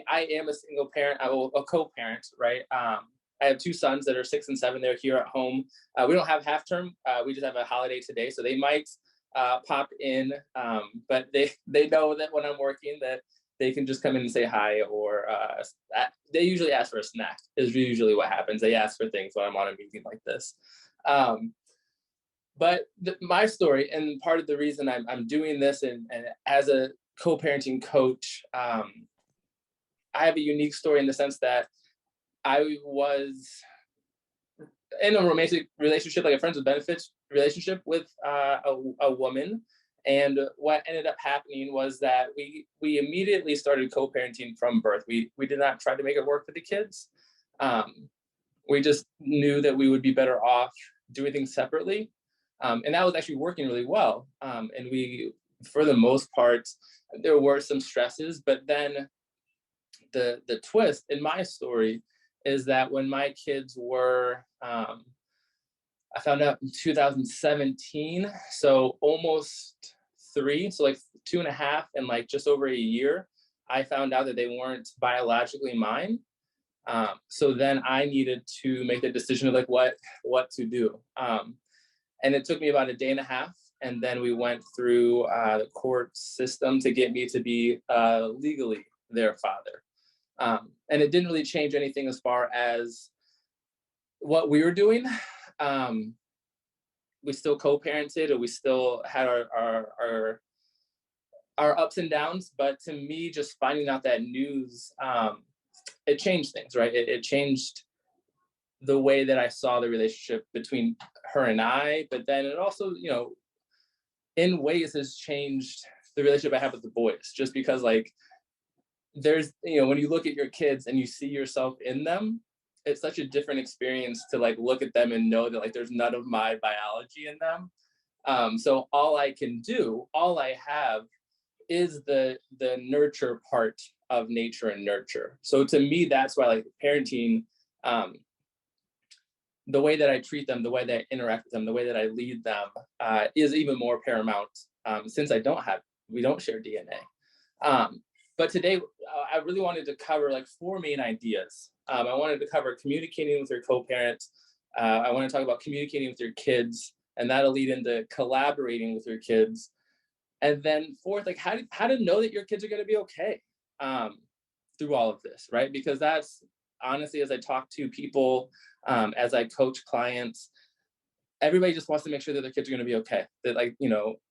I am a single parent, a co-parent, right? I have two sons that are 6 and 7. They're here at home. We don't have half term. We just have a holiday today, so they might pop in, but they know that when I'm working that they can just come in and say hi, or they usually ask for a snack is usually what happens. They ask for things when I'm on a meeting like this. But my story, and part of the reason I'm doing this, and as a co-parenting coach, I have a unique story in the sense that I was in a romantic relationship, like a friends with benefits relationship with a woman. And what ended up happening was that we immediately started co-parenting from birth. We did not try to make it work for the kids. We just knew that we would be better off doing things separately. And that was actually working really well. And we, for the most part, there were some stresses, but then the twist in my story is that when my kids were, I found out in 2017, so almost 3, so like 2.5 and like just over a year, I found out that they weren't biologically mine. So then I needed to make the decision of like what to do. And it took me about a day and a half. And then we went through the court system to get me to be legally their father. And it didn't really change anything as far as what we were doing. We still co-parented, and we still had our ups and downs. But to me, just finding out that news, it changed things, right? It changed the way that I saw the relationship between her and I. But then it also, in ways has changed the relationship I have with the boys, just because like there's, when you look at your kids and you see yourself in them, it's such a different experience to like look at them and know that like there's none of my biology in them. So all I have is the nurture part of nature and nurture. So to me, that's why like parenting, the way that I treat them, the way that I interact with them, the way that I lead them is even more paramount, since we don't share DNA. But today, I really wanted to cover like 4 main ideas. I wanted to cover communicating with your co-parents. I want to talk about communicating with your kids, and that'll lead into collaborating with your kids. And then 4th, like how to know that your kids are going to be okay through all of this, right? Because that's honestly, as I talk to people, as I coach clients, everybody just wants to make sure that their kids are going to be okay. That like,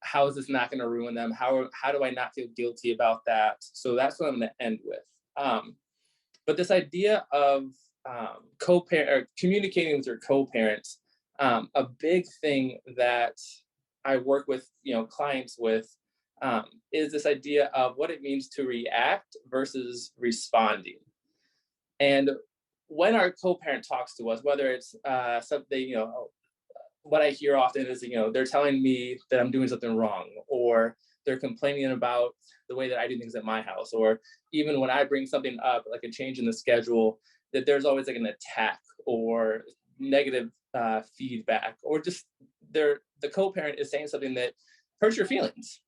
how is this not going to ruin them? How do I not feel guilty about that? So that's what I'm going to end with. But this idea of communicating with your co-parents, a big thing that I work with, clients with, is this idea of what it means to react versus responding. And when our co-parent talks to us, whether it's something, what I hear often is, they're telling me that I'm doing something wrong, or they're complaining about the way that I do things at my house, or even when I bring something up, like a change in the schedule, that there's always like an attack or negative feedback, or just the co-parent is saying something that hurts your feelings.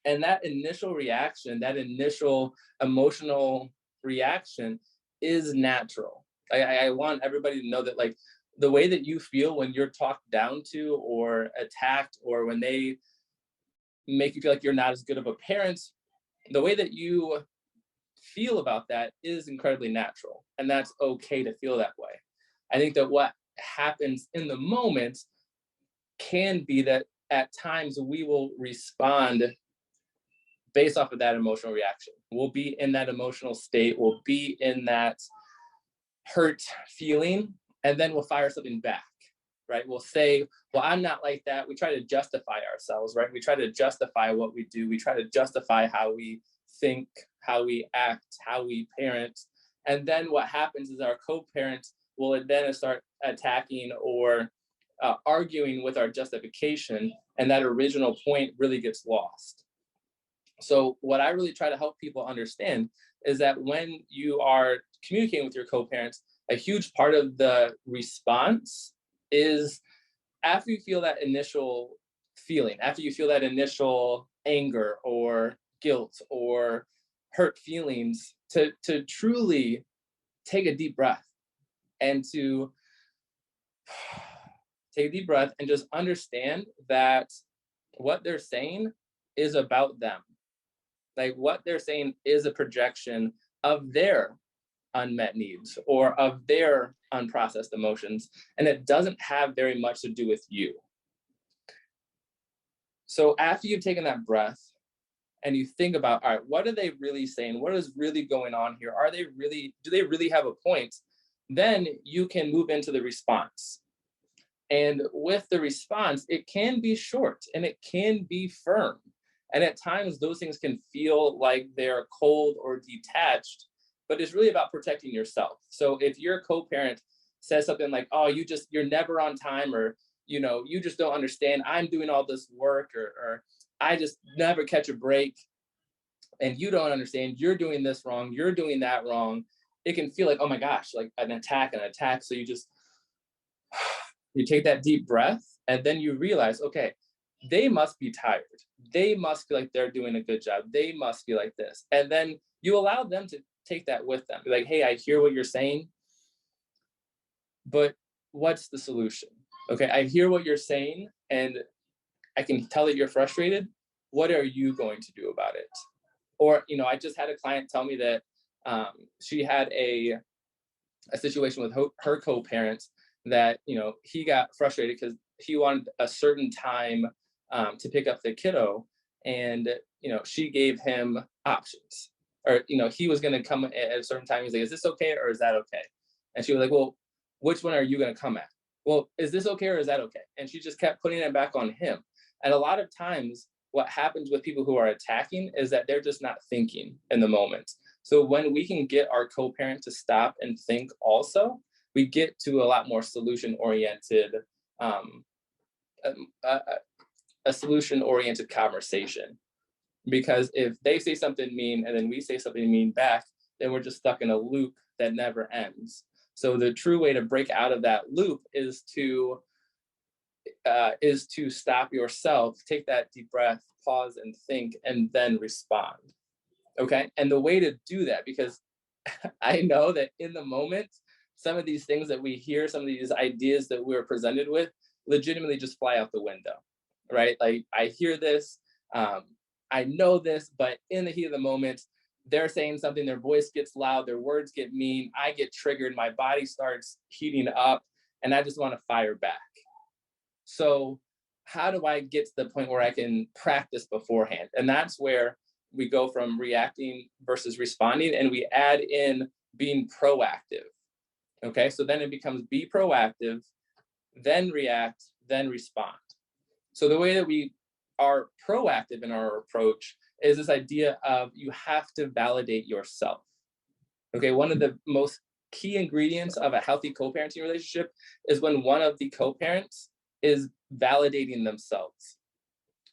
And that initial reaction, that initial emotional reaction is natural. I want everybody to know that like the way that you feel when you're talked down to or attacked, or when they make you feel like you're not as good of a parent, the way that you feel about that is incredibly natural. And that's okay to feel that way. I think that what happens in the moment can be that at times we will respond based off of that emotional reaction. We'll be in that emotional state, we'll be in that hurt feeling, and then we'll fire something back, right? We'll say, well, I'm not like that. We try to justify ourselves, right? We try to justify what we do. We try to justify how we think, how we act, how we parent. And then what happens is our co-parents will then start attacking or arguing with our justification, and that original point really gets lost. So what I really try to help people understand is that when you are communicating with your co-parents, a huge part of the response is after you feel that initial feeling, after you feel that initial anger or guilt or hurt feelings, to truly take a deep breath and to take a deep breath and just understand that what they're saying is about them. Like what they're saying is a projection of their unmet needs or of their unprocessed emotions, and it doesn't have very much to do with you. So after you've taken that breath and you think about, all right, what are they really saying? What is really going on here? Do they really have a point? Then you can move into the response. And with the response, it can be short and it can be firm. And at times those things can feel like they're cold or detached, but it's really about protecting yourself. So if your co-parent says something like, oh, you're never on time, or, you just don't understand, I'm doing all this work, or I just never catch a break, and you don't understand, you're doing this wrong, you're doing that wrong. It can feel like, oh my gosh, like an attack. So you take that deep breath, and then you realize, okay, they must be tired. They must feel like they're doing a good job. They must feel like this. And then you allow them to take that with them. Be like, hey, I hear what you're saying, but what's the solution? Okay, I hear what you're saying, and I can tell that you're frustrated. What are you going to do about it? Or, I just had a client tell me that she had a situation with her co-parent that, he got frustrated because he wanted a certain time to pick up the kiddo, and, she gave him options, or, he was going to come at a certain time. He's like, is this okay, or is that okay? And she was like, well, which one are you going to come at? Well, is this okay, or is that okay? And she just kept putting it back on him. And a lot of times what happens with people who are attacking is that they're just not thinking in the moment. So when we can get our co-parent to stop and think also, we get to a lot more solution-oriented, a solution-oriented conversation. Because if they say something mean and then we say something mean back, then we're just stuck in a loop that never ends. So the true way to break out of that loop is to stop yourself, take that deep breath, pause and think, and then respond. Okay. And the way to do that, because I know that in the moment, some of these things that we hear, some of these ideas that we're presented with, legitimately just fly out the window, right? Like, I hear this, I know this, but in the heat of the moment, they're saying something, their voice gets loud, their words get mean, I get triggered, my body starts heating up, and I just want to fire back. So how do I get to the point where I can practice beforehand? And that's where we go from reacting versus responding, and we add in being proactive. Okay, so then it becomes be proactive, then react, then respond. So the way that we are proactive in our approach is this idea of you have to validate yourself. Okay, one of the most key ingredients of a healthy co-parenting relationship is when one of the co-parents is validating themselves.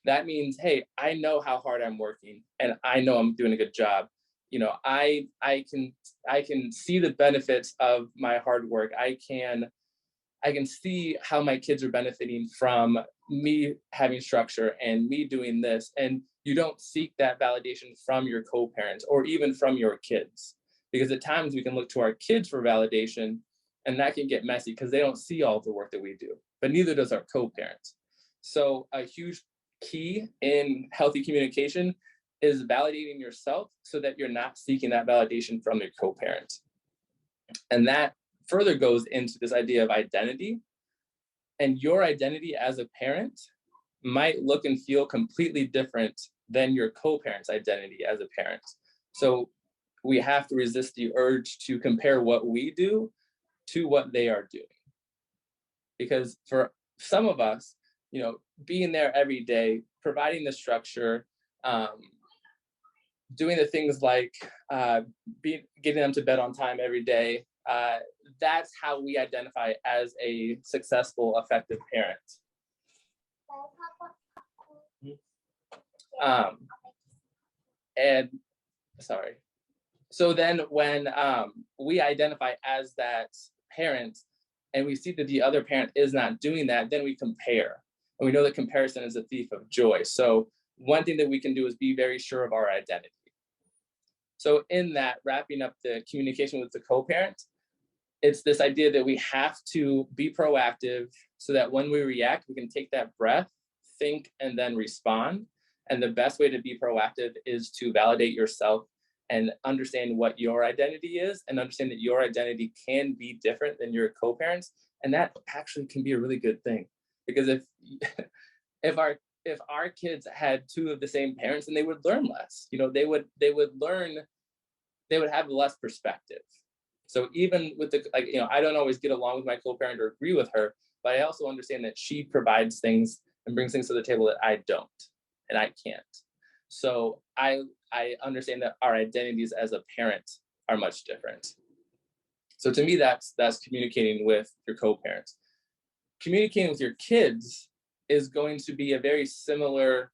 That means, hey, I know how hard I'm working, and I know I'm doing a good job. I can see the benefits of my hard work. I can see how my kids are benefiting from me having structure and me doing this. And you don't seek that validation from your co-parents or even from your kids, because at times we can look to our kids for validation, and that can get messy because they don't see all the work that we do, but neither does our co-parents. So a huge key in healthy communication is validating yourself so that you're not seeking that validation from your co-parent. And that further goes into this idea of identity. And your identity as a parent might look and feel completely different than your co-parent's identity as a parent. So we have to resist the urge to compare what we do to what they are doing. Because for some of us, being there every day, providing the structure, doing the things like getting them to bed on time every day, that's how we identify as a successful, effective parent. So then when we identify as that parent and we see that the other parent is not doing that, then we compare. And we know that comparison is a thief of joy. So one thing that we can do is be very sure of our identity. So in that, wrapping up the communication with the co-parent, it's this idea that we have to be proactive so that when we react, we can take that breath, think, and then respond. And the best way to be proactive is to validate yourself and understand what your identity is, and understand that your identity can be different than your co-parents. And that actually can be a really good thing, because if our kids had two of the same parents, then they would learn less. They would have less perspective. So even with I don't always get along with my co-parent or agree with her, but I also understand that she provides things and brings things to the table that I don't, and I can't. So I understand that our identities as a parent are much different. So to me, that's communicating with your co-parents. Communicating with your kids is going to be a very similar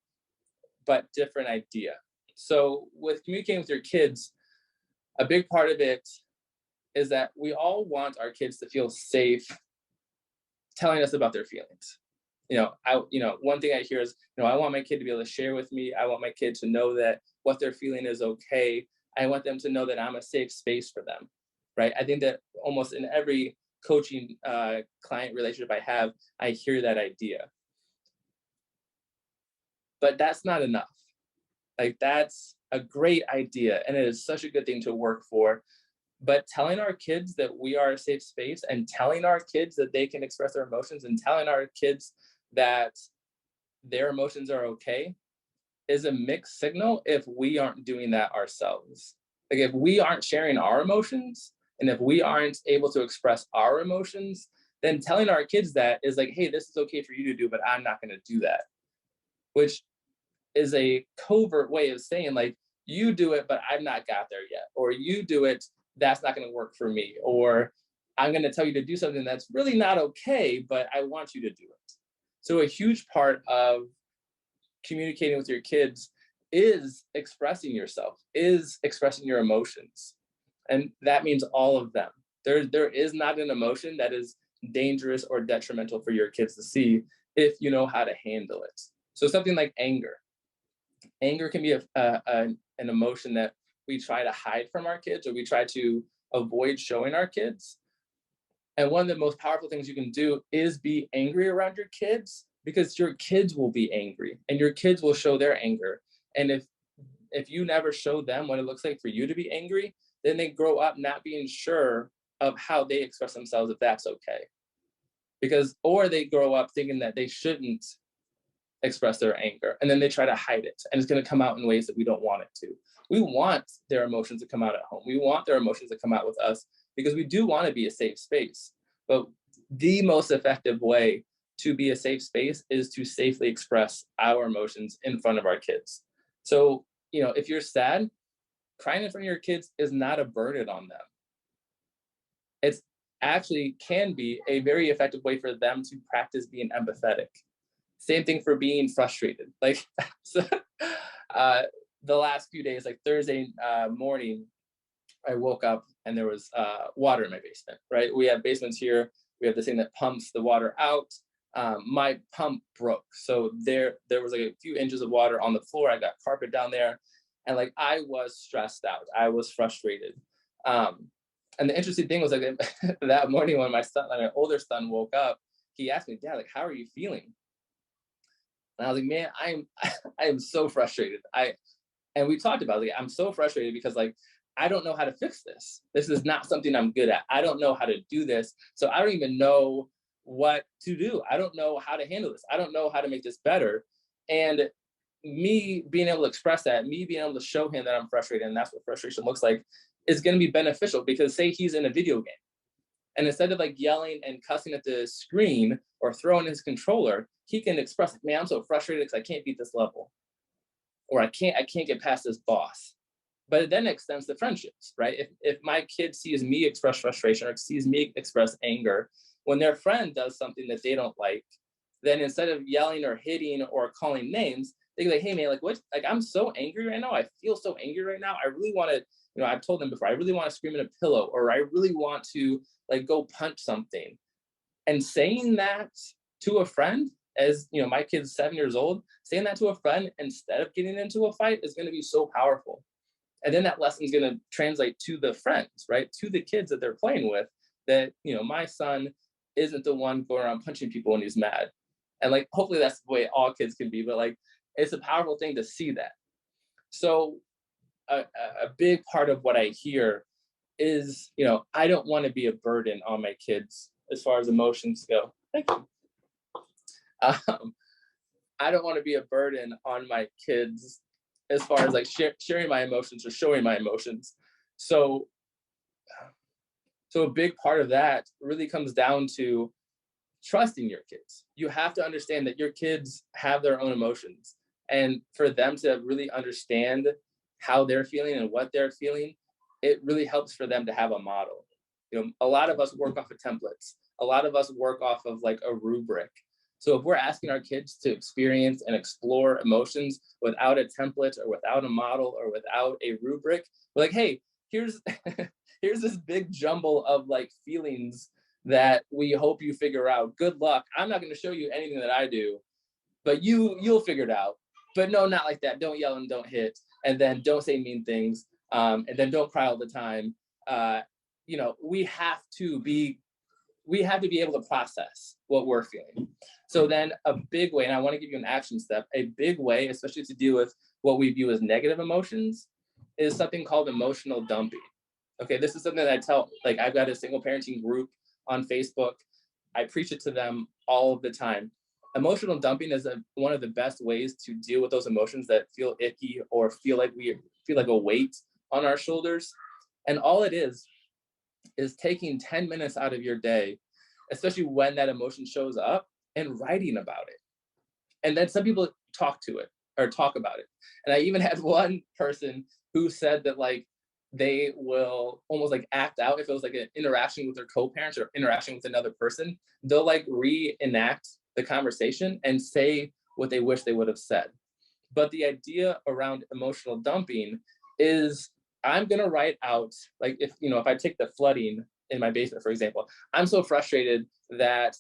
but different idea. So with communicating with your kids, a big part of it is that we all want our kids to feel safe telling us about their feelings. One thing I hear is, I want my kid to be able to share with me. I want my kid to know that what they're feeling is okay. I want them to know that I'm a safe space for them, right? I think that almost in every coaching client relationship I have, I hear that idea. But that's not enough. Like, that's a great idea, and it is such a good thing to work for. But telling our kids that we are a safe space, and telling our kids that they can express their emotions, and telling our kids that their emotions are okay, is a mixed signal if we aren't doing that ourselves. Like, if we aren't sharing our emotions, and if we aren't able to express our emotions, then telling our kids that is like, hey, this is okay for you to do, but I'm not going to do that. Which is a covert way of saying, like, you do it, but I've not got there yet. Or you do it, that's not going to work for me. Or I'm going to tell you to do something that's really not okay, but I want you to do it. So a huge part of communicating with your kids is expressing yourself, is expressing your emotions. And that means all of them. There is not an emotion that is dangerous or detrimental for your kids to see if you know how to handle it. So something like anger. Anger can be an emotion that we try to hide from our kids, or we try to avoid showing our kids. And one of the most powerful things you can do is be angry around your kids, because your kids will be angry and your kids will show their anger. And if you never show them what it looks like for you to be angry, then they grow up not being sure of how they express themselves, if that's okay. Or they grow up thinking that they shouldn't express their anger, and then they try to hide it, and it's going to come out in ways that we don't want it to. We want their emotions to come out at home. We want their emotions to come out with us, because we do want to be a safe space. But the most effective way to be a safe space is to safely express our emotions in front of our kids. So, if you're sad, crying in front of your kids is not a burden on them. It's actually can be a very effective way for them to practice being empathetic. Same thing for being frustrated. Like, so, the last few days, like Thursday morning, I woke up and there was water in my basement, right? We have basements here. We have this thing that pumps the water out. My pump broke. So there was like a few inches of water on the floor. I got carpet down there. And like, I was stressed out. I was frustrated. And the interesting thing was, like, that morning when my older son woke up, he asked me, Dad, like, how are you feeling? And I was like, man, I am so frustrated. And we talked about, like, I'm so frustrated because, like, I don't know how to fix this. This is not something I'm good at. I don't know how to do this. So I don't even know what to do. I don't know how to handle this. I don't know how to make this better. And me being able to express that, me being able to show him that I'm frustrated, and that's what frustration looks like, is going to be beneficial. Because say he's in a video game, and instead of like yelling and cussing at the screen or throwing his controller, he can express, man, I'm so frustrated because I can't beat this level, or I can't get past this boss. But it then extends to friendships, right? If my kid sees me express frustration or sees me express anger, when their friend does something that they don't like, then instead of yelling or hitting or calling names, they go like, hey man, like, what? Like, I'm so angry right now. I feel so angry right now. I really want to, I've told them before, I really want to scream in a pillow, or I really want to like go punch something. And saying that to a friend, as my kid's 7 years old, saying that to a friend instead of getting into a fight is going to be so powerful. And then that lesson is going to translate to the friends, right? To the kids that they're playing with, that, my son isn't the one going around punching people when he's mad. And like, hopefully that's the way all kids can be, but like, it's a powerful thing to see that. So a big part of what I hear is, I don't want to be a burden on my kids as far as emotions go. Thank you. I don't want to be a burden on my kids as far as like sharing my emotions or showing my emotions. So a big part of that really comes down to trusting your kids. You have to understand that your kids have their own emotions, and for them to really understand how they're feeling and what they're feeling, it really helps for them to have a model. A lot of us work off of templates. A lot of us work off of like a rubric. So if we're asking our kids to experience and explore emotions without a template or without a model or without a rubric, we're like, hey, here's here's this big jumble of like feelings that we hope you figure out. Good luck. I'm not going to show you anything that I do, but you'll figure it out. But no, not like that. Don't yell and don't hit, and then don't say mean things, and then don't cry all the time. We have to be able to process what we're feeling. So then a big way, and I want to give you an action step, a big way, especially to deal with what we view as negative emotions, is something called emotional dumping. Okay, this is something that I tell, like I've got a single parenting group on Facebook. I preach it to them all of the time. Emotional dumping is one of the best ways to deal with those emotions that feel icky or feel like a weight on our shoulders. And all it is taking 10 minutes out of your day, especially when that emotion shows up, and writing about it. And then some people talk about it. And I even had one person who said that like they will almost like act out if it was like an interaction with their co-parents or interaction with another person. They'll like reenact the conversation and say what they wish they would have said. But the idea around emotional dumping is I'm going to write out, like if I take the flooding in my basement, for example, I'm so frustrated that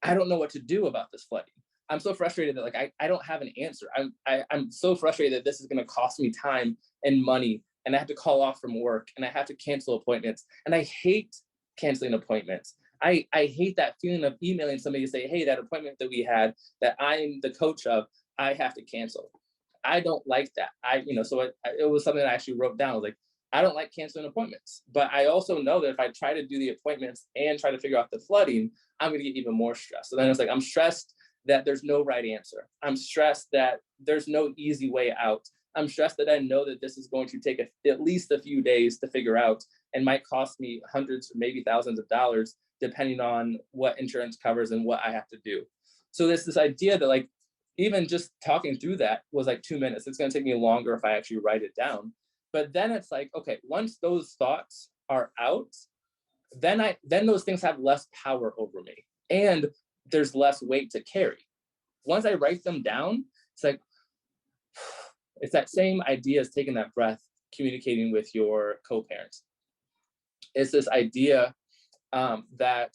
I don't know what to do about this flooding. I'm so frustrated that like I don't have an answer. I'm so frustrated that this is going to cost me time and money, and I have to call off from work, and I have to cancel appointments, and I hate canceling appointments. I hate that feeling of emailing somebody to say, hey, that appointment that we had that I'm the coach of, I have to cancel. I don't like that. So it was something that I actually wrote down. I was like, I don't like canceling appointments, but I also know that if I try to do the appointments and try to figure out the flooding, I'm going to get even more stressed. So then it's like, I'm stressed that there's no right answer. I'm stressed that there's no easy way out. I'm stressed that I know that this is going to take at least a few days to figure out and might cost me hundreds or maybe thousands of dollars, depending on what insurance covers and what I have to do. So there's this idea that like, even just talking through that was like 2 minutes. It's going to take me longer if I actually write it down. But then it's like, okay, once those thoughts are out, then those things have less power over me, and there's less weight to carry. Once I write them down, it's like, it's that same idea as taking that breath, communicating with your co-parents. It's this idea that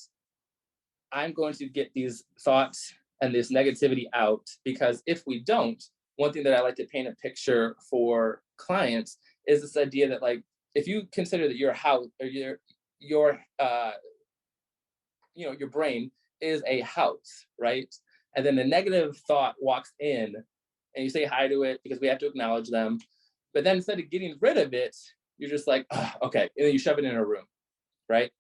I'm going to get these thoughts and this negativity out, because if we don't, one thing that I like to paint a picture for clients is this idea that like, if you consider that your house or your brain is a house, right? And then the negative thought walks in and you say hi to it because we have to acknowledge them. But then instead of getting rid of it, you're just like, oh, okay. And then you shove it in a room, right?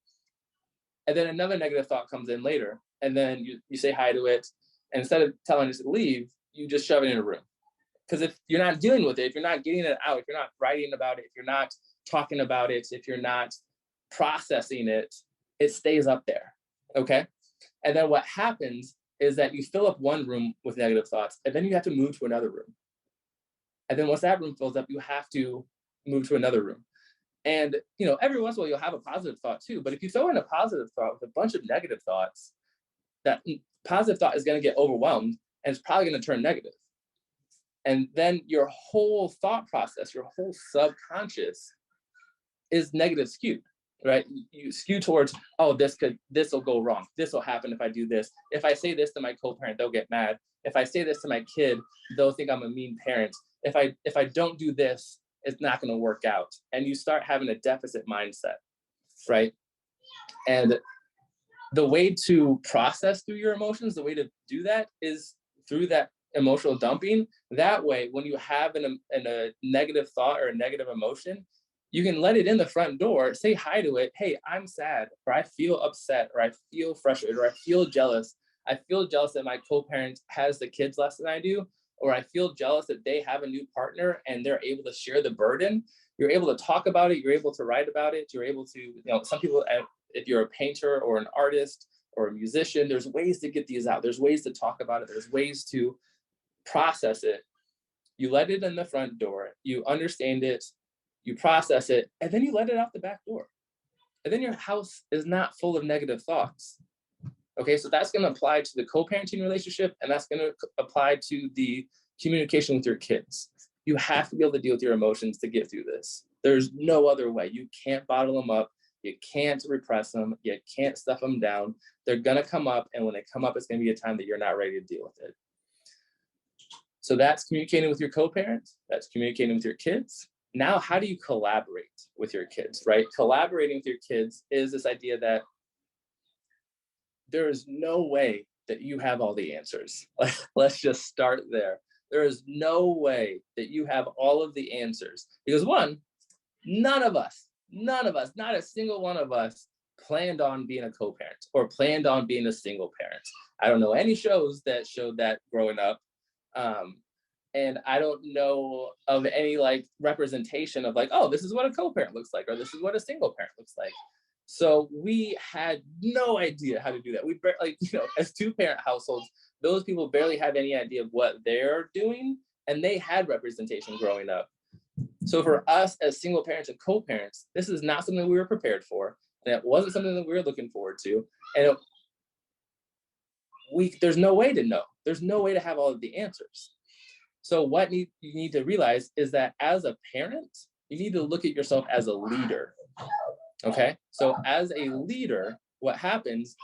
And then another negative thought comes in later. And then you say hi to it. And instead of telling it to leave, you just shove it in a room. Because if you're not dealing with it, if you're not getting it out, if you're not writing about it, if you're not talking about it, if you're not processing it, it stays up there, okay? And then what happens is that you fill up one room with negative thoughts, and then you have to move to another room. And then once that room fills up, you have to move to another room. And, every once in a while, you'll have a positive thought too. But if you throw in a positive thought with a bunch of negative thoughts, that positive thought is going to get overwhelmed, and it's probably going to turn negative. And then your whole thought process, your whole subconscious is negative skewed, right? You skew towards, oh, this will go wrong. This will happen if I do this. If I say this to my co-parent, they'll get mad. If I say this to my kid, they'll think I'm a mean parent. If I don't do this, it's not going to work out. And you start having a deficit mindset, right? And the way to process through your emotions, the way to do that is through that emotional dumping. That way, when you have a negative thought or a negative emotion, you can let it in the front door, say hi to it. Hey, I'm sad, or I feel upset, or I feel frustrated, or I feel jealous. I feel jealous that my co-parent has the kids less than I do, or I feel jealous that they have a new partner and they're able to share the burden. You're able to talk about it. You're able to write about it. You're able to, some people, if you're a painter or an artist or a musician, there's ways to get these out. There's ways to talk about it. There's ways to process it. You let it in the front door. You understand it. You process it, and then you let it out the back door. And then your house is not full of negative thoughts. Okay, so that's going to apply to the co-parenting relationship, and that's going to apply to the communication with your kids. You have to be able to deal with your emotions to get through this. There's no other way. You can't bottle them up. You can't repress them. You can't stuff them down. They're going to come up, and when they come up, it's going to be a time that you're not ready to deal with it. So that's communicating with your co-parents. That's communicating with your kids. Now, how do you collaborate with your kids, right? Collaborating with your kids is this idea that there is no way that you have all the answers. Let's just start there. There is no way that you have all of the answers. Because one, none of us, not a single one of us planned on being a co-parent or planned on being a single parent. I don't know any shows that showed that growing up. And I don't know of any representation of oh, this is what a co-parent looks like, or this is what a single parent looks like. So we had no idea how to do that. We as two-parent households, those people barely have any idea of what they're doing, and they had representation growing up. So for us as single parents and co-parents, this is not something we were prepared for, and it wasn't something that we were looking forward to. And there's no way to know. There's no way to have all of the answers. So what you need to realize is that as a parent, you need to look at yourself as a leader, okay? So as a leader, what happens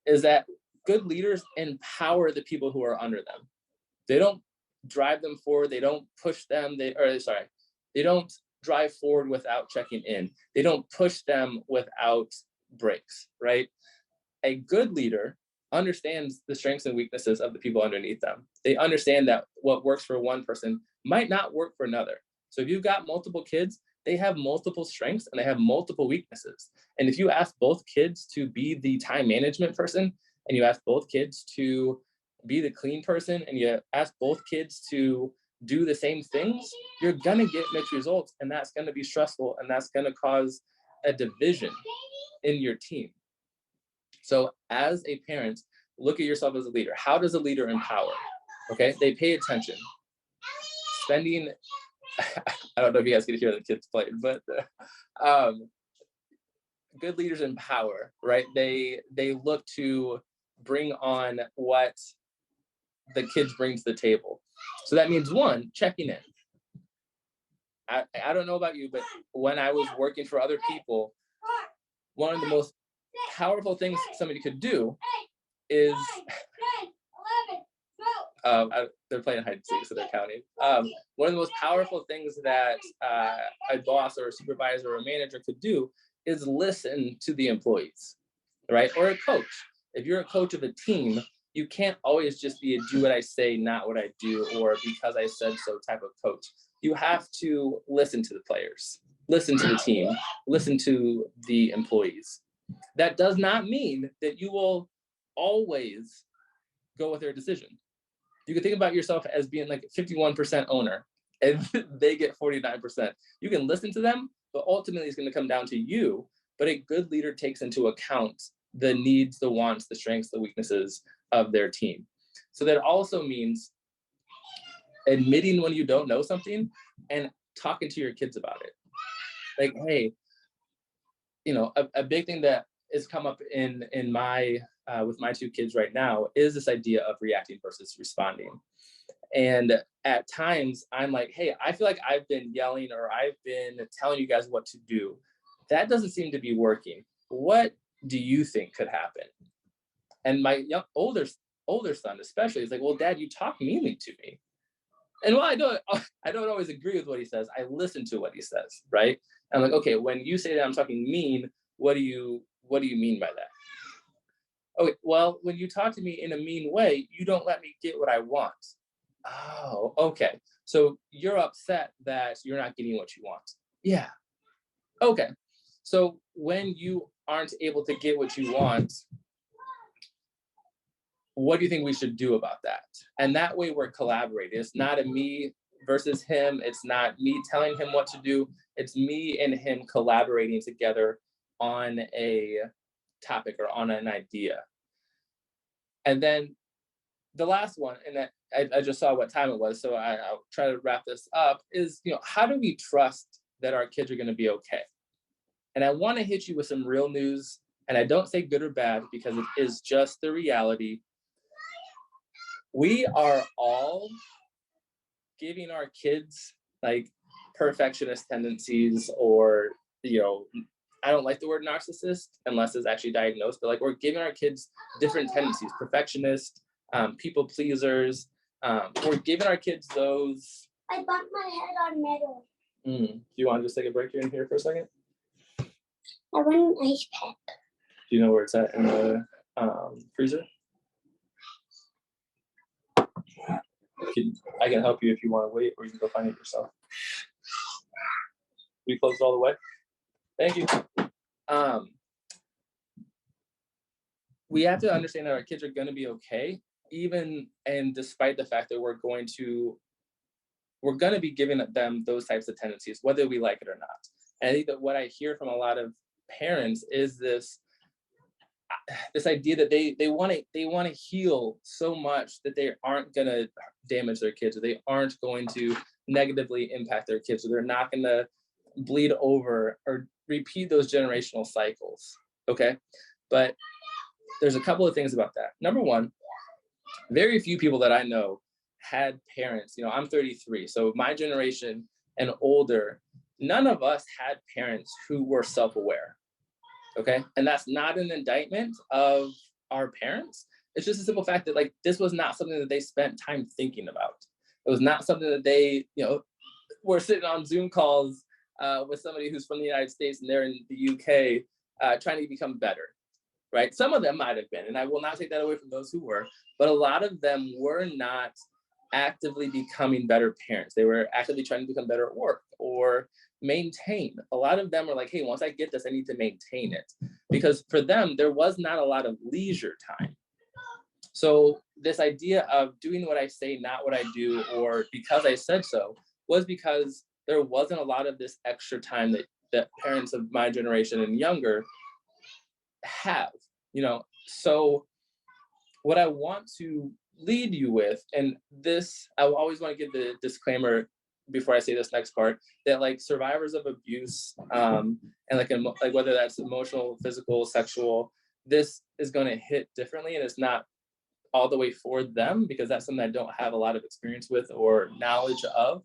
is that good leaders empower the people who are under them. They don't drive them forward. They don't push them. They don't drive forward without checking in. They don't push them without breaks, right? A good leader understands the strengths and weaknesses of the people underneath them. They understand that what works for one person might not work for another. So if you've got multiple kids, they have multiple strengths and they have multiple weaknesses. And if you ask both kids to be the time management person, and you ask both kids to be the clean person, and you ask both kids to do the same things, you're gonna get mixed results, and that's gonna be stressful, and that's gonna cause a division in your team. So as a parent, look at yourself as a leader. How does a leader empower? Okay, they pay attention. Spending, I don't know if you guys can hear the kids playing, but good leaders empower, right? They look to bring on what the kids bring to the table. So that means one, checking in. I don't know about you, but when I was working for other people, one of the most powerful things somebody could do is they're playing hide and seek, so they're counting. One of the most powerful things that a boss or a supervisor or a manager could do is listen to the employees, right? Or a coach. If you're a coach of a team, you can't always just be a do what I say, not what I do, or because I said so type of coach. You have to listen to the players, listen to the team, listen to the employees. That does not mean that you will always go with their decision. You can think about yourself as being 51% owner and they get 49%. You can listen to them, but ultimately it's going to come down to you. But a good leader takes into account the needs, the wants, the strengths, the weaknesses of their team. So that also means admitting when you don't know something and talking to your kids about it. Hey, a big thing that has come up in my with my two kids right now is this idea of reacting versus responding. And at times I'm like, hey, I feel like I've been yelling or I've been telling you guys what to do. That doesn't seem to be working. What do you think could happen? And my older son especially is like, well, Dad, you talk meanly to me. And while I don't always agree with what he says, I listen to what he says, right? I'm like, okay, when you say that I'm talking mean, what do you mean by that? Okay, well, when you talk to me in a mean way, you don't let me get what I want. Oh, okay. So you're upset that you're not getting what you want. Yeah. Okay. So when you aren't able to get what you want, what do you think we should do about that? And that way we're collaborating. It's not a me versus him. It's not me telling him what to do. It's me and him collaborating together on a topic or on an idea. And then the last one, and I just saw what time it was, so I'll try to wrap this up, is, how do we trust that our kids are going to be okay? And I want to hit you with some real news, and I don't say good or bad because it is just the reality. We are all giving our kids like perfectionist tendencies, or, I don't like the word narcissist unless it's actually diagnosed, but like we're giving our kids different tendencies, perfectionist, people pleasers. We're giving our kids those. I bumped my head on metal. Do you want to just take a break in here for a second? I want an ice pack. Do you know where it's at in the freezer? I can help you if you want to wait, or you can go find it yourself. We closed all the way? Thank you. We have to understand that our kids are going to be okay, even and despite the fact that we're going to be giving them those types of tendencies, whether we like it or not. And I think that what I hear from a lot of parents is this idea that they want to heal so much that they aren't going to damage their kids, or they aren't going to negatively impact their kids, or they're not going to bleed over or repeat those generational cycles. Okay. But there's a couple of things about that. Number one, very few people that I know had parents. I'm 33, so my generation and older, none of us had parents who were self-aware. Okay. And that's not an indictment of our parents. It's just a simple fact that like this was not something that they spent time thinking about. It was not something that they, were sitting on Zoom calls with somebody who's from the United States and they're in the UK trying to become better. Right? Some of them might have been, and I will not take that away from those who were, but a lot of them were not actively becoming better parents. They were actively trying to become better at work or maintain. A lot of them were like, hey, once I get this, I need to maintain it. Because for them, there was not a lot of leisure time. So this idea of doing what I say, not what I do, or because I said so, was because there wasn't a lot of this extra time that parents of my generation and younger have, so what I want to lead you with, and this, I always want to give the disclaimer before I say this next part, that like survivors of abuse, and like whether that's emotional, physical, sexual, this is going to hit differently, and it's not all the way for them because that's something I don't have a lot of experience with or knowledge of.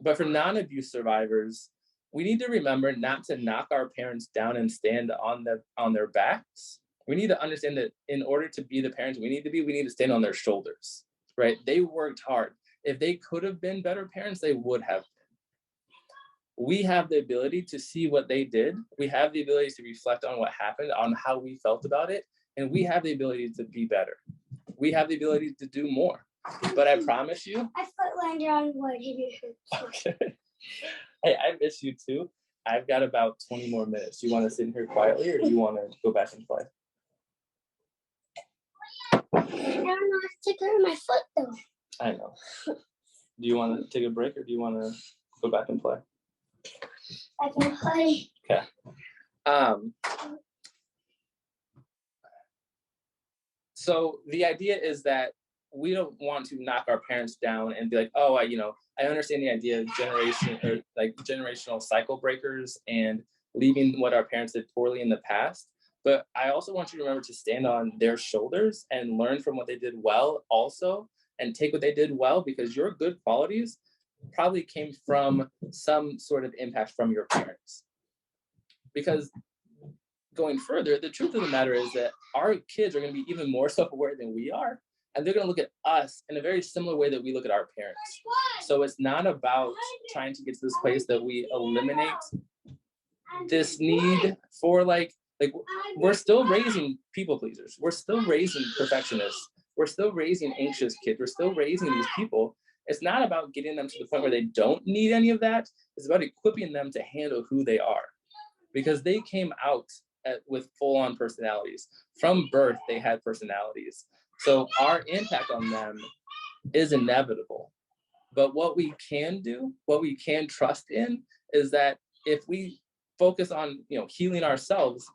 But for non-abuse survivors, we need to remember not to knock our parents down and stand on their backs. We need to understand that in order to be the parents we need to stand on their shoulders, right? They worked hard. If they could have been better parents, they would have been. We have the ability to see what they did. We have the ability to reflect on what happened, on how we felt about it, and we have the ability to be better. We have the ability to do more. But I promise you. I put landed on wood. Okay. Hey, I miss you too. I've got about 20 more minutes. Do you want to sit in here quietly, or do you want to go back and play? I don't know how to take care of my foot though. I know. Do you want to take a break, or do you want to go back and play? I can play. Okay. So the idea is that we don't want to knock our parents down and be like, oh, I understand the idea of generational cycle breakers and leaving what our parents did poorly in the past. But I also want you to remember to stand on their shoulders and learn from what they did well also, and take what they did well, because your good qualities probably came from some sort of impact from your parents. Because going further, the truth of the matter is that our kids are going to be even more self-aware than we are. and they're going to look at us in a very similar way that we look at our parents. So it's not about trying to get to this place that we eliminate this need for like we're still raising people pleasers. We're still raising perfectionists. We're still raising anxious kids. We're still raising these people. It's not about getting them to the point where they don't need any of that. It's about equipping them to handle who they are, because they came out with full-on personalities. From birth, they had personalities. So our impact on them is inevitable. But what we can do, what we can trust in, is that if we focus on, healing ourselves,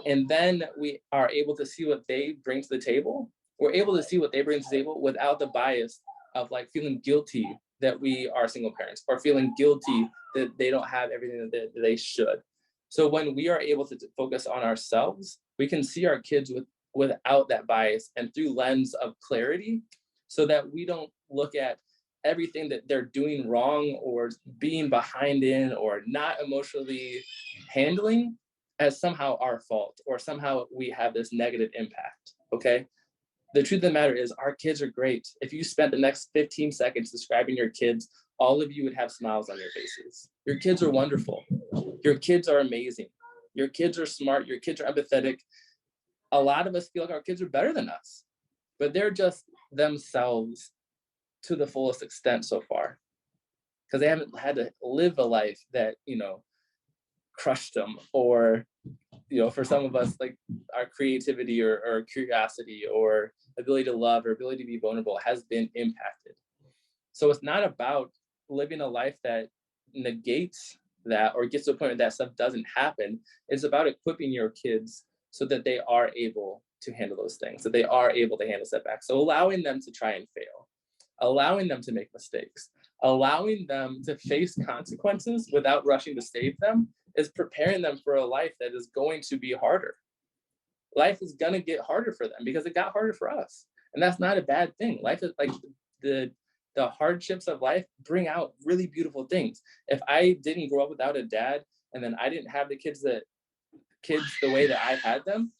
and then we are able to see what they bring to the table, we're able to see what they bring to the table without the bias of like feeling guilty that we are single parents, or feeling guilty that they don't have everything that they should. So when we are able to focus on ourselves, we can see our kids without that bias and through lens of clarity, so that we don't look at everything that they're doing wrong or being behind in or not emotionally handling as somehow our fault, or somehow we have this negative impact, okay? The truth of the matter is our kids are great. If you spent the next 15 seconds describing your kids, all of you would have smiles on your faces. Your kids are wonderful. Your kids are amazing. Your kids are smart. Your kids are empathetic. A lot of us feel like our kids are better than us, but they're just themselves to the fullest extent so far, because they haven't had to live a life that, crushed them, or, for some of us, like our creativity or curiosity or ability to love or ability to be vulnerable has been impacted. So it's not about living a life that negates that or gets to a point where that stuff doesn't happen. It's about equipping your kids so that they are able to handle those things, that they are able to handle setbacks. So allowing them to try and fail, allowing them to make mistakes, allowing them to face consequences without rushing to save them, is preparing them for a life that is going to be harder. Life is going to get harder for them because it got harder for us. And that's not a bad thing. Life is like the hardships of life bring out really beautiful things. If I didn't grow up without a dad, and then I didn't have the kids the way that I had them,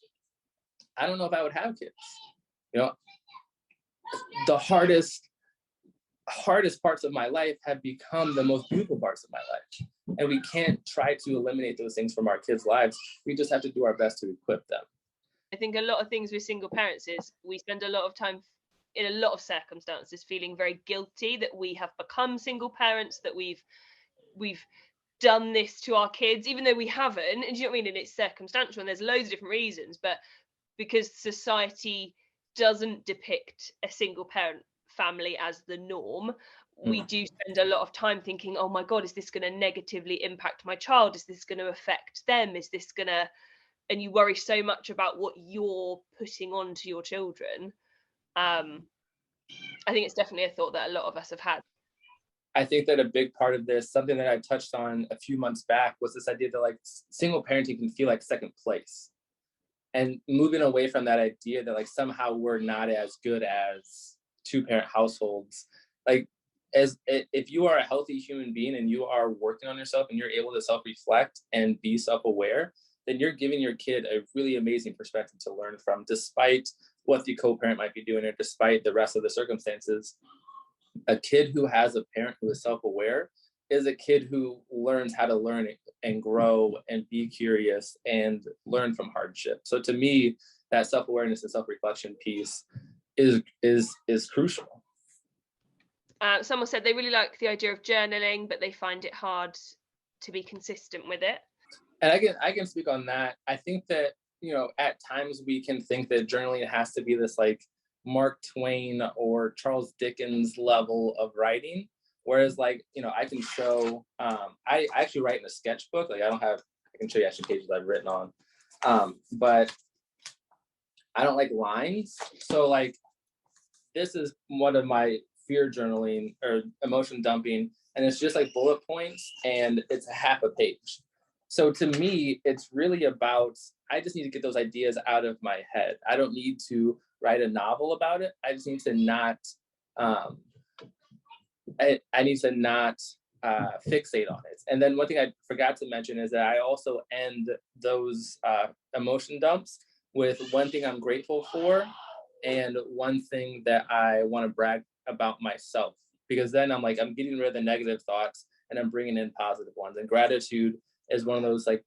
I don't know if I would have kids. The hardest parts of my life have become the most beautiful parts of my life. And we can't try to eliminate those things from our kids' lives. We just have to do our best to equip them. I think a lot of things with single parents is we spend a lot of time in a lot of circumstances feeling very guilty that we have become single parents, that we've done this to our kids, even though we haven't. And do you know what I mean? And it's circumstantial, and there's loads of different reasons, but because society doesn't depict a single parent family as the norm, we do spend a lot of time thinking, oh my God, is this going to negatively impact my child? Is this going to affect them? Is this going to, and you worry so much about what you're putting on to your children. I think it's definitely a thought that a lot of us have had. I think that a big part of this, something that I touched on a few months back, was this idea that like single parenting can feel like second place, and moving away from that idea that like somehow we're not as good as two-parent households. Like, if you are a healthy human being and you are working on yourself and you're able to self-reflect and be self-aware, then you're giving your kid a really amazing perspective to learn from, despite what the co-parent might be doing or despite the rest of the circumstances. A kid who has a parent who is self-aware is a kid who learns how to learn and grow and be curious and learn from hardship. So to me, that self-awareness and self-reflection piece is crucial. Someone said they really like the idea of journaling, but they find it hard to be consistent with it. And I can speak on that. I think that, at times we can think that journaling has to be this like Mark Twain or Charles Dickens level of writing. Whereas like, I can show, I actually write in a sketchbook. Like I can show you actually pages I've written on. But I don't like lines. So like, this is one of my fear journaling or emotion dumping. And it's just like bullet points and it's a half a page. So to me, it's really about, I just need to get those ideas out of my head. I don't need to write a novel about it. I just need to not, I need to not fixate on it. And then one thing I forgot to mention is that I also end those emotion dumps with one thing I'm grateful for and one thing that I want to brag about myself, because then I'm getting rid of the negative thoughts and I'm bringing in positive ones. And gratitude is one of those like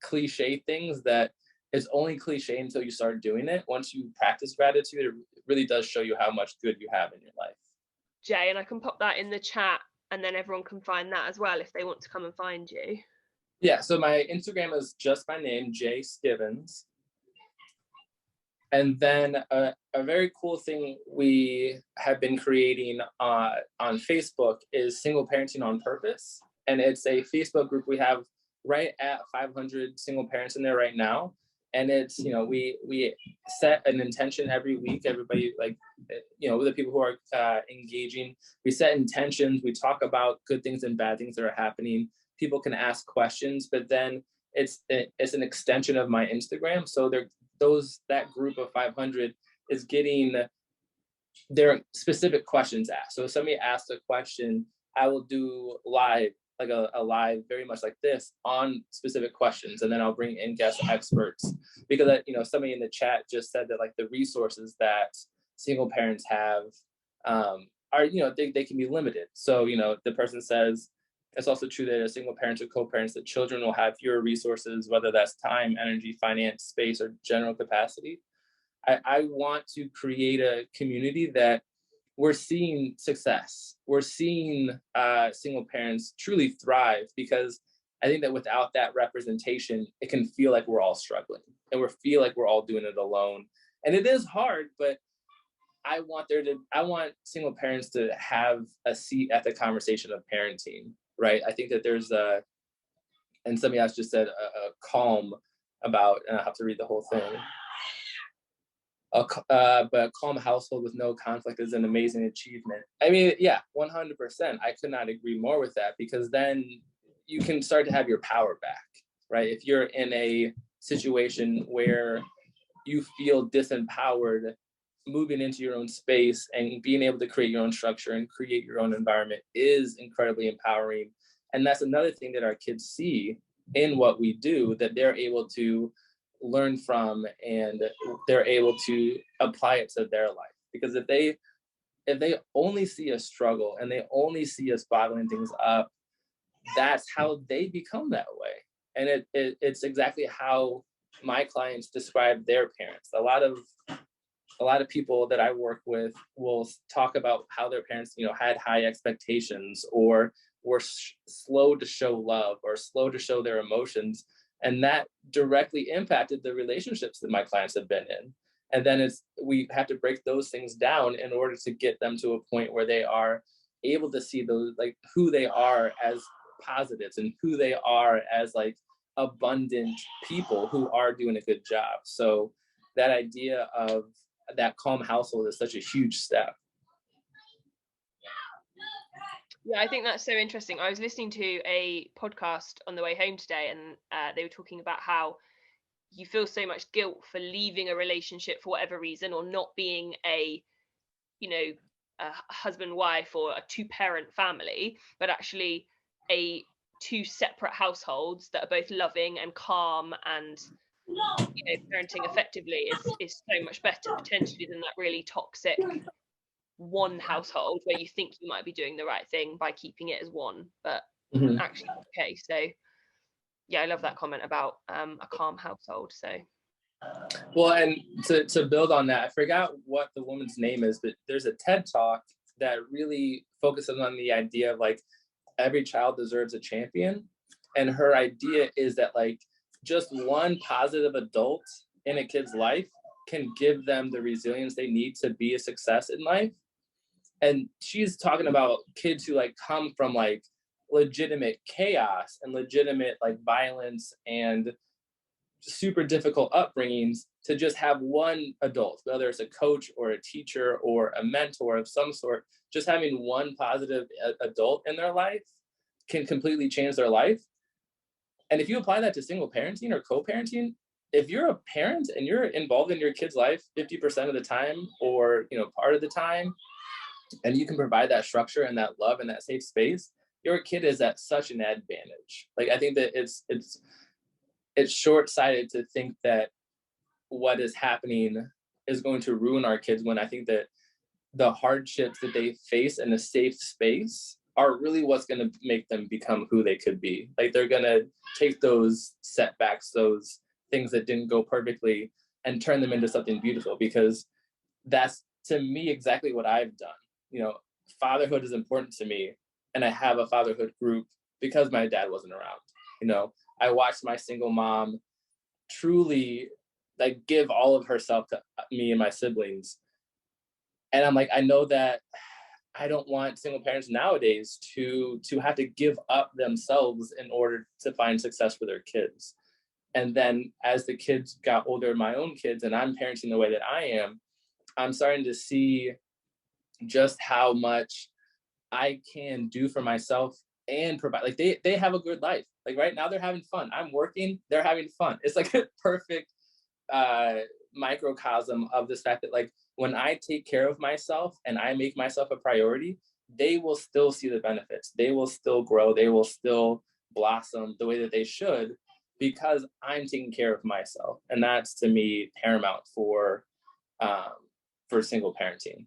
cliche things that is only cliche until you start doing it. Once you practice gratitude, it really does show you how much good you have in your life. Jay, and I can pop that in the chat, and then everyone can find that as well if they want to come and find you. Yeah, so my Instagram is just my name, Jay Skibbens. And then a very cool thing we have been creating on Facebook is Single Parenting on Purpose. And it's a Facebook group we have right at 500 single parents in there right now. And it's, we set an intention every week. Everybody, with the people who are engaging, we set intentions. We talk about good things and bad things that are happening. People can ask questions, but then it's an extension of my Instagram. So that group of 500 is getting their specific questions asked. So if somebody asks a question, I will do live, like a live very much like this on specific questions. And then I'll bring in guest experts, because somebody in the chat just said that like the resources that single parents have are, they can be limited. So, the person says, it's also true that as single parents or co-parents, the children will have fewer resources, whether that's time, energy, finance, space, or general capacity. I want to create a community that we're seeing success. We're seeing single parents truly thrive, because I think that without that representation, it can feel like we're all struggling and we feel like we're all doing it alone. And it is hard, but I want single parents to have a seat at the conversation of parenting, right? I think that there's and somebody else just said a calm about, and I have to read the whole thing. But a calm household with no conflict is an amazing achievement. I mean, yeah, 100%. I could not agree more with that, because then you can start to have your power back, right? If you're in a situation where you feel disempowered, moving into your own space and being able to create your own structure and create your own environment is incredibly empowering. And that's another thing that our kids see in what we do, that they're able to learn from, and they're able to apply it to their life. Because if they only see us struggle and they only see us bottling things up, that's how they become that way. And it's exactly how my clients describe their parents. A lot of people that I work with will talk about how their parents, had high expectations, or were slow to show love, or slow to show their emotions. And that directly impacted the relationships that my clients have been in. And then we have to break those things down in order to get them to a point where they are able to see those, like, who they are as positives and who they are as like abundant people who are doing a good job. So that idea of that calm household is such a huge step. Yeah, I think that's so interesting. I was listening to a podcast on the way home today, and they were talking about how you feel so much guilt for leaving a relationship for whatever reason, or not being a husband, wife, or a two-parent family, but actually two separate households that are both loving and calm and parenting effectively is so much better potentially than that really toxic one household where you think you might be doing the right thing by keeping it as one, but actually okay. So yeah, I love that comment about a calm household. So well, and to build on that, I forgot what the woman's name is, but there's a TED talk that really focuses on the idea of like every child deserves a champion. And her idea is that like just one positive adult in a kid's life can give them the resilience they need to be a success in life. And she's talking about kids who like come from like legitimate chaos and legitimate like violence and super difficult upbringings, to just have one adult, whether it's a coach or a teacher or a mentor of some sort, just having one positive adult in their life can completely change their life. And if you apply that to single parenting or co-parenting, if you're a parent and you're involved in your kid's life 50% of the time, or part of the time, and you can provide that structure and that love and that safe space, your kid is at such an advantage. Like, I think that it's short-sighted to think that what is happening is going to ruin our kids, when I think that the hardships that they face in a safe space are really what's going to make them become who they could be. Like, they're going to take those setbacks, those things that didn't go perfectly, and turn them into something beautiful, because that's, to me, exactly what I've done. You know, fatherhood is important to me, and I have a fatherhood group because my dad wasn't around. You know, I watched my single mom truly, like, give all of herself to me and my siblings. And I'm like, I know that I don't want single parents nowadays to have to give up themselves in order to find success for their kids. And then as the kids got older, my own kids, and I'm parenting the way that I am, I'm starting to see just how much I can do for myself and provide. Like, they have a good life. Like, right now they're having fun. I'm working, they're having fun. It's like a perfect microcosm of this fact that, like, when I take care of myself and I make myself a priority, they will still see the benefits. They will still grow. They will still blossom the way that they should, because I'm taking care of myself. And that's, to me, paramount for single parenting.